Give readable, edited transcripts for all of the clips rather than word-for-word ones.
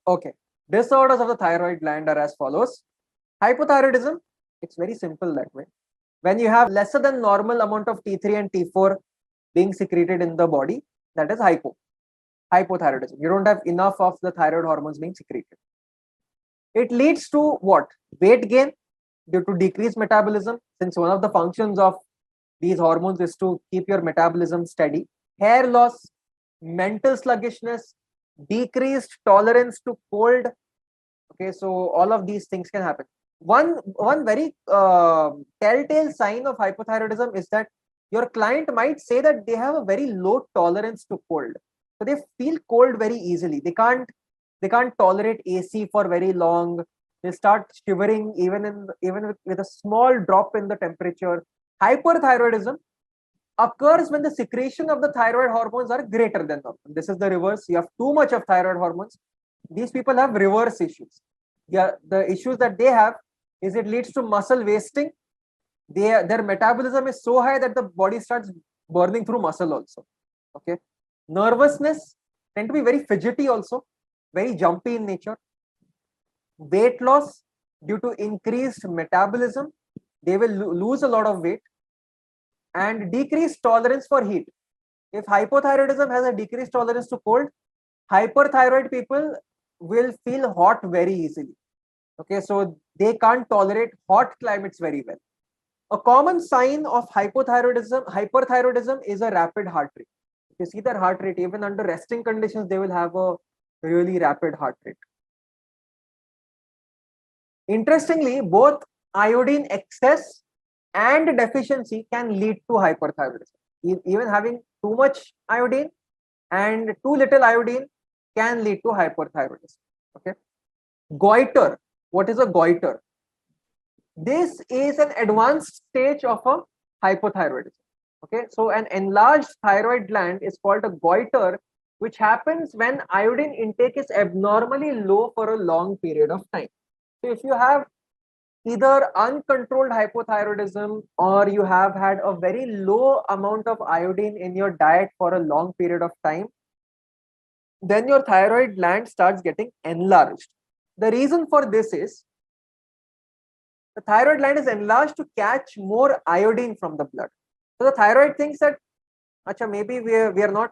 Okay. Disorders of the thyroid gland are as follows. Hypothyroidism, it's very simple that way. When you have lesser than normal amount of T3 and T4 being secreted in the body, that is hypothyroidism. You don't have enough of the thyroid hormones being secreted. It leads to what? Weight gain due to decreased metabolism, since one of the functions of these hormones is to keep your metabolism steady. Hair loss, mental sluggishness, decreased tolerance to cold. Okay, so all of these things can happen. One very telltale sign of hypothyroidism is that your client might say that they have a very low tolerance to cold. So they feel cold very easily. They can't tolerate AC for very long. They start shivering even with a small drop in the temperature. Hyperthyroidism occurs when the secretion of the thyroid hormones are greater than normal. This is the reverse. You have too much of thyroid hormones. These people have reverse issues. Yeah, the issues that they have is it leads to muscle wasting. Their metabolism is so high that the body starts burning through muscle also. Okay, nervousness, tend to be very fidgety also, very jumpy in nature. Weight loss due to increased metabolism, they will lose a lot of weight. And decreased tolerance for heat. If hypothyroidism has a decreased tolerance to cold, hyperthyroid people will feel hot very easily. Okay, so they can't tolerate hot climates very well. A common sign of hyperthyroidism is a rapid heart rate. If you see their heart rate, even under resting conditions, they will have a really rapid heart rate. Interestingly, both iodine excess and deficiency can lead to hyperthyroidism. Even having too much iodine and too little iodine can lead to hyperthyroidism. Okay. Goiter. What is a goiter? This is an advanced stage of a hypothyroidism. Okay, so an enlarged thyroid gland is called a goiter, which happens when iodine intake is abnormally low for a long period of time. So if you have either uncontrolled hypothyroidism or you have had a very low amount of iodine in your diet for a long period of time, then your thyroid gland starts getting enlarged. The reason for this is the thyroid gland is enlarged to catch more iodine from the blood. So the thyroid thinks that, Acha, maybe we are not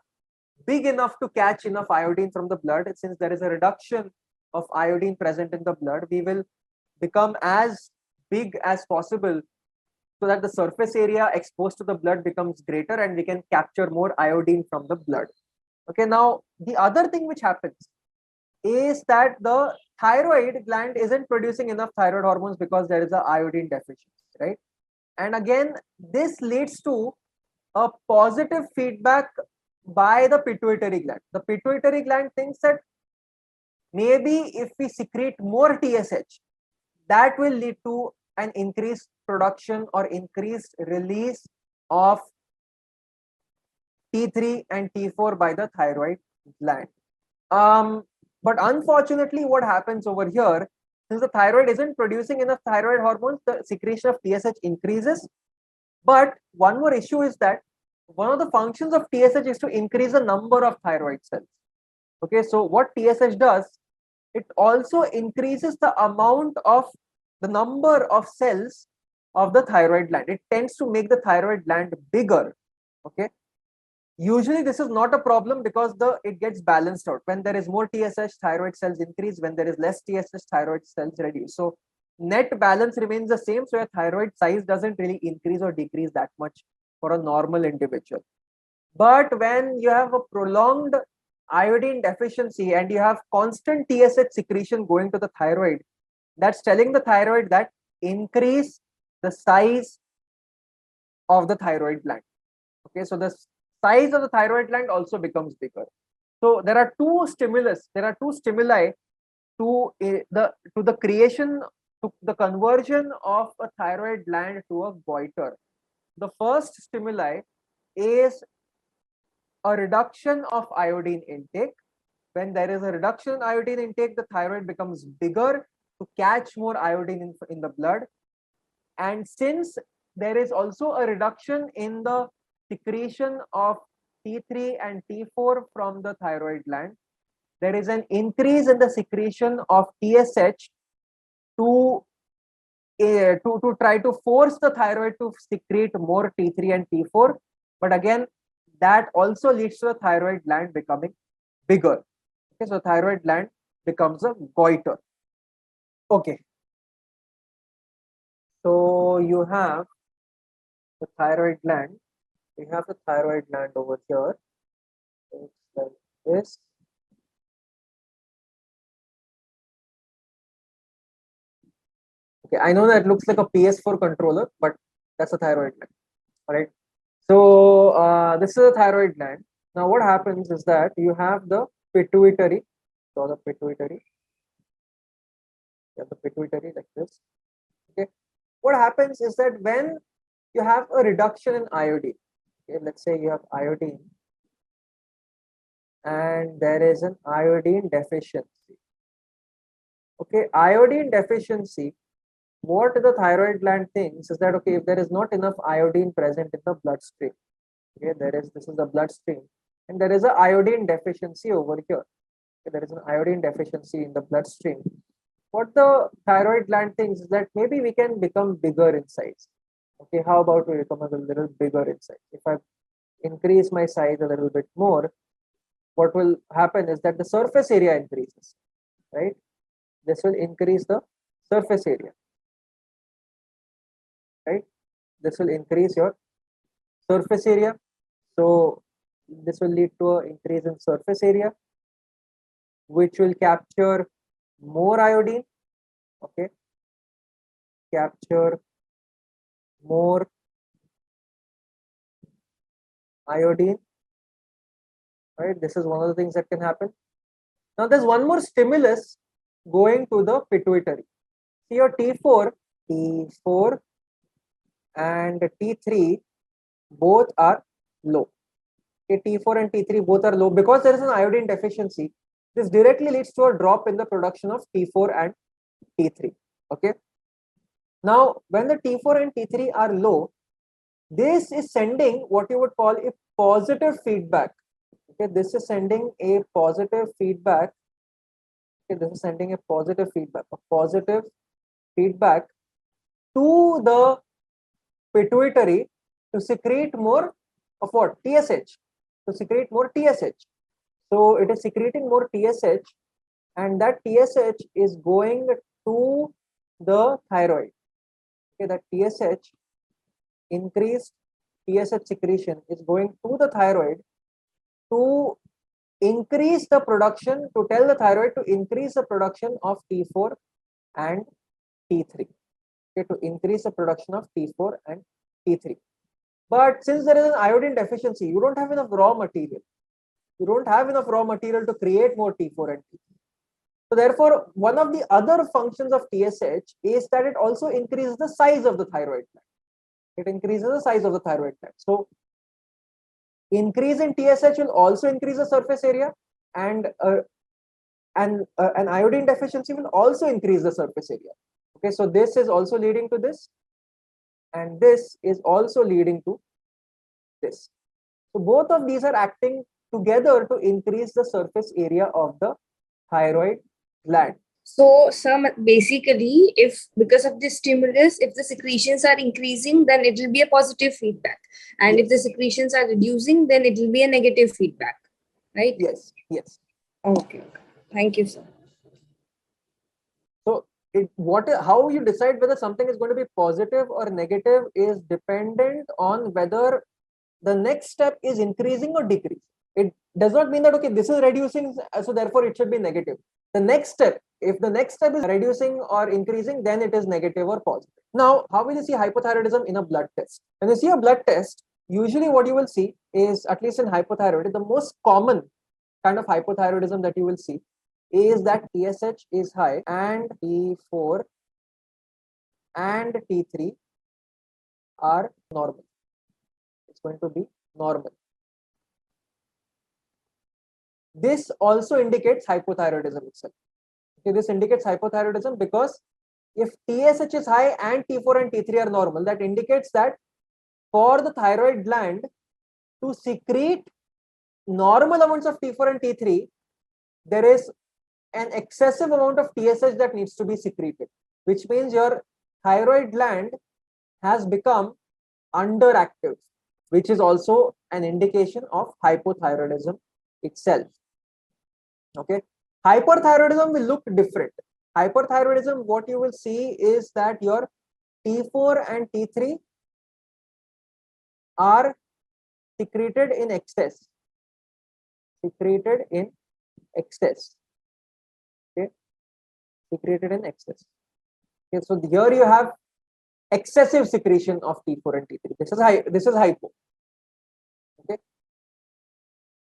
big enough to catch enough iodine from the blood. Since there is a reduction of iodine present in the blood, we will become as big as possible so that the surface area exposed to the blood becomes greater and we can capture more iodine from the blood. Okay, now the other thing which happens is that the thyroid gland isn't producing enough thyroid hormones because there is a iodine deficiency, right? And again, this leads to a positive feedback by the pituitary gland. The pituitary gland thinks that maybe if we secrete more TSH, that will lead to an increased production or increased release of T3 and T4 by the thyroid gland. But unfortunately, what happens over here, since the thyroid isn't producing enough thyroid hormones, the secretion of TSH increases. But one more issue is that one of the functions of TSH is to increase the number of thyroid cells. Okay, so what TSH does, it also increases the amount of the number of cells of the thyroid gland. It tends to make the thyroid gland bigger. Okay, usually this is not a problem because it gets balanced out. When there is more TSH, thyroid cells increase. When there is less TSH, thyroid cells reduce. So net balance remains the same. So your thyroid size doesn't really increase or decrease that much for a normal individual. But when you have a prolonged iodine deficiency and you have constant TSH secretion going to the thyroid, that's telling the thyroid that increase the size of the thyroid gland. Okay, so the size of the thyroid gland also becomes bigger. So there are two stimuli to the creation, to the conversion of a thyroid gland to a goiter. The first stimuli is a reduction of iodine intake. When there is a reduction in iodine intake, the thyroid becomes bigger to catch more iodine in the blood. And since there is also a reduction in the secretion of T3 and T4 from the thyroid gland, there is an increase in the secretion of TSH to try to force the thyroid to secrete more T3 and T4. But again, that also leads to the thyroid gland becoming bigger. Okay, so thyroid gland becomes a goiter. Okay. So you have the thyroid gland. We have the thyroid gland over here. It's like this. Okay, I know that looks like a PS4 controller, but that's a thyroid gland. All right. So this is a thyroid gland. Now what happens is that you have the pituitary. So the pituitary. You have the pituitary like this. Okay. What happens is that when you have a reduction in iodine, okay, let's say you have iodine and there is an iodine deficiency. Okay, iodine deficiency, what the thyroid gland thinks is that, okay, if there is not enough iodine present in the bloodstream, okay, this is the bloodstream, and there is an iodine deficiency over here. Okay, there is an iodine deficiency in the bloodstream. What the thyroid gland thinks is that maybe we can become bigger in size. Okay, how about we become a little bigger in size? If I increase my size a little bit more, what will happen is that the surface area increases, right? This will increase the surface area, right? This will increase your surface area. So this will lead to an increase in surface area, which will capture more iodine. Okay, capture more iodine, right? This is one of the things that can happen. Now there's one more stimulus going to the pituitary. See your T4 and T3 both are low. Okay, T4 and T3 both are low because there is an iodine deficiency. This directly leads to a drop in the production of T4 and T3. Okay. Now, when the T4 and T3 are low, this is sending what you would call a positive feedback. Okay, this is sending a positive feedback. Okay, this is sending a positive feedback to the pituitary to secrete more of what? TSH. To secrete more TSH. So it is secreting more TSH, and that TSH is going to the thyroid. Okay, that TSH, increased TSH secretion is going to the thyroid to increase the production, to tell the thyroid to increase the production of T4 and T3. Okay, to increase the production of T4 and T3. But since there is an iodine deficiency, you don't have enough raw material. You don't have enough raw material to create more T4 and T3. So therefore, one of the other functions of TSH is that it also increases the size of the thyroid gland. It increases the size of the thyroid gland. So increase in TSH will also increase the surface area, and an iodine deficiency will also increase the surface area. Okay, so this is also leading to this, and this is also leading to this. So both of these are acting together to increase the surface area of the thyroid gland. So, basically, if because of this stimulus, if the secretions are increasing, then it will be a positive feedback, and if the secretions are reducing, then it will be a negative feedback, right? Yes. Yes. Okay. Thank you, sir. So how you decide whether something is going to be positive or negative is dependent on whether the next step is increasing or decreasing. It does not mean that, okay, this is reducing, so therefore it should be negative. The next step, if the next step is reducing or increasing, then it is negative or positive. Now, how will you see hypothyroidism in a blood test? When you see a blood test, usually what you will see is, at least in hypothyroid, the most common kind of hypothyroidism that you will see is that TSH is high and T4 and T3 are normal. It's going to be normal. This also indicates hypothyroidism itself. Okay, this indicates hypothyroidism because if TSH is high and T4 and T3 are normal, that indicates that for the thyroid gland to secrete normal amounts of T4 and T3, there is an excessive amount of TSH that needs to be secreted, which means your thyroid gland has become underactive, which is also an indication of hypothyroidism itself. Okay, hyperthyroidism will look different. Hyperthyroidism, what you will see is that your T4 and T3 are secreted in excess. Secreted in excess. Okay, secreted in excess. Okay, so here you have excessive secretion of T4 and T3. This is hypo.